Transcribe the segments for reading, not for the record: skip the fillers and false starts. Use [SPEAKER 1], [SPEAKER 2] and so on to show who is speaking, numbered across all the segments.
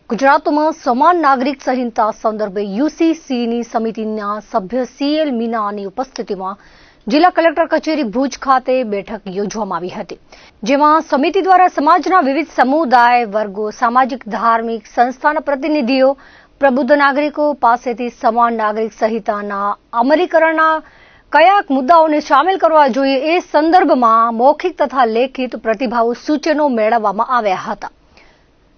[SPEAKER 1] ગુજરાતમાં સમાન નાગરિક સંહિતા સંદર્ભે યુસીસીની સમિતિના સભ્ય સીએલ મીનાની ઉપસ્થિતિમાં જિલ્લા કલેક્ટર કચેરી ભુજ ખાતે બેઠક યોજવામાં આવી હતી, જેમાં સમિતિ દ્વારા સમાજના વિવિધ સમુદાય વર્ગો, સામાજિક ધાર્મિક સંસ્થાના પ્રતિનિધિઓ, પ્રબુદ્ધ નાગરિકો પાસેથી સમાન નાગરિક સંહિતાના અમલીકરણના કયા મુદ્દાઓને સામેલ કરવા જોઈએ એ સંદર્ભમાં મૌખિક તથા લેખિત પ્રતિભાવો સૂચનો મેળવવામાં આવ્યા હતા।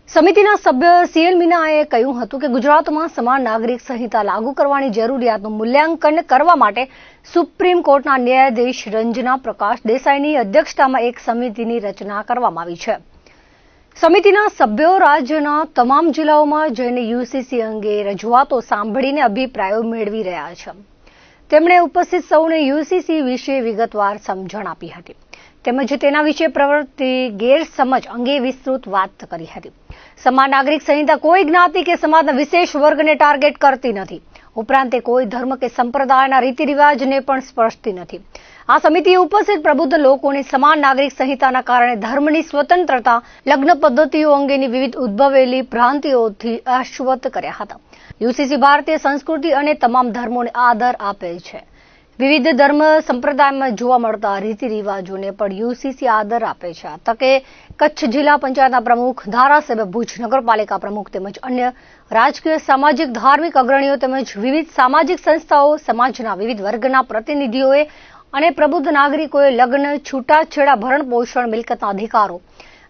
[SPEAKER 1] સમિતિના સભ્ય સીએલ મીનાએ કહ્યું હતું કે ગુજરાતમાં સમાન નાગરિક સંહિતા લાગુ કરવાની જરૂરિયાતનું મૂલ્યાંકન કરવા માટે સુપ્રીમ કોર્ટના ન્યાયાધીશ રંજના પ્રકાશ દેસાઈની અધ્યક્ષતામાં એક સમિતિની રચના કરવામાં આવી છે। સમિતિના સભ્યો રાજ્યના તમામ જિલ્લાઓમાં જઈને યુસીસી અંગે રજૂઆતો સાંભળીને અભિપ્રાયો મેળવી રહ્યા છે। તેમણે ઉપસ્થિત સૌને યુસીસી વિશે વિગતવાર સમજણ આપી હતી, તેમજ તેના વિશે પ્રવર્તતી ગેરસમજ અંગે વિસ્તૃત વાત કરી હતી। સમાન નાગરિક સંહિતા કોઈ જ્ઞાતિ કે સમાજના વિશેષ વર્ગને ટાર્ગેટ કરતી નથી, ઉપરાંત તે કોઈ ધર્મ કે સંપ્રદાયના રીતિ રિવાજને પણ સ્પર્શતી નથી। આ સમિતિએ ઉપસ્થિત પ્રબુદ્ધ લોકોને સમાન નાગરિક સંહિતાના કારણે ધર્મની સ્વતંત્રતા, લગ્ન પદ્ધતિઓ અંગેની વિવિધ ઉદ્ભવેલી ભ્રાંતિઓથી આશ્વત કર્યા હતા। યુસીસી ભારતીય સંસ્કૃતિ અને તમામ ધર્મોને આદર આપે છે। વિવિધ ધર્મ સંપ્રદાયમાં જોવા મળતા રીતિ રિવાજોને પણ યુસીસી આદર આપે છે। આ તકે કચ્છ જિલ્લા પંચાયતના પ્રમુખ, ધારાસભ્ય, ભુજ નગરપાલિકા પ્રમુખ તેમજ અન્ય રાજકીય, સામાજિક, ધાર્મિક અગ્રણીઓ તેમજ વિવિધ સામાજિક સંસ્થાઓ, સમાજના વિવિધ વર્ગના પ્રતિનિધિઓએ અને પ્રબુદ્ધ નાગરિકોએ લગ્ન, છૂટાછેડા, ભરણ પોષણ, મિલકતના અધિકારો,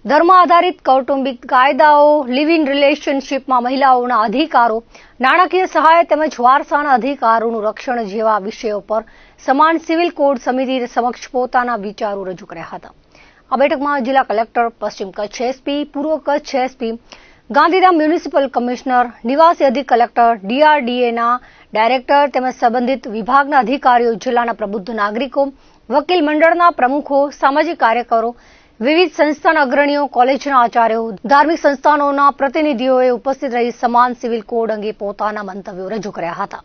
[SPEAKER 1] ધર્મ આધારિત કૌટુંબિક કાયદાઓ, લિવ ઇન રિલેશનશીપમાં મહિલાઓના અધિકારો, નાણાકીય સહાય તેમજ વારસાના અધિકારોનું રક્ષણ જેવા વિષયો પર સમાન સિવિલ કોડ સમિતિ સમક્ષ પોતાના વિચારો રજૂ કર્યા હતા। આ બેઠકમાં જિલ્લા કલેક્ટર, પશ્ચિમ કચ્છ એસપી, પૂર્વ Kutch SP, Gandhidham municipal commissioner, નિવાસી અધિક કલેક્ટર, ડીઆરડીએના ડાયરેક્ટર તેમજ સંબંધિત વિભાગના અધિકારીઓ, જિલ્લાના પ્રબુદ્ધ નાગરિકો, વકીલ મંડળના પ્રમુખો, સામાજિક કાર્યકરો, વિવિધ સંસ્થાના અગ્રણીઓ, કોલેજના આચાર્યો, ધાર્મિક સંસ્થાનોના પ્રતિનિધિઓએ ઉપસ્થિત રહી સમાન સિવિલ કોડ અંગે પોતાના મંતવ્યો રજૂ કર્યા હતા।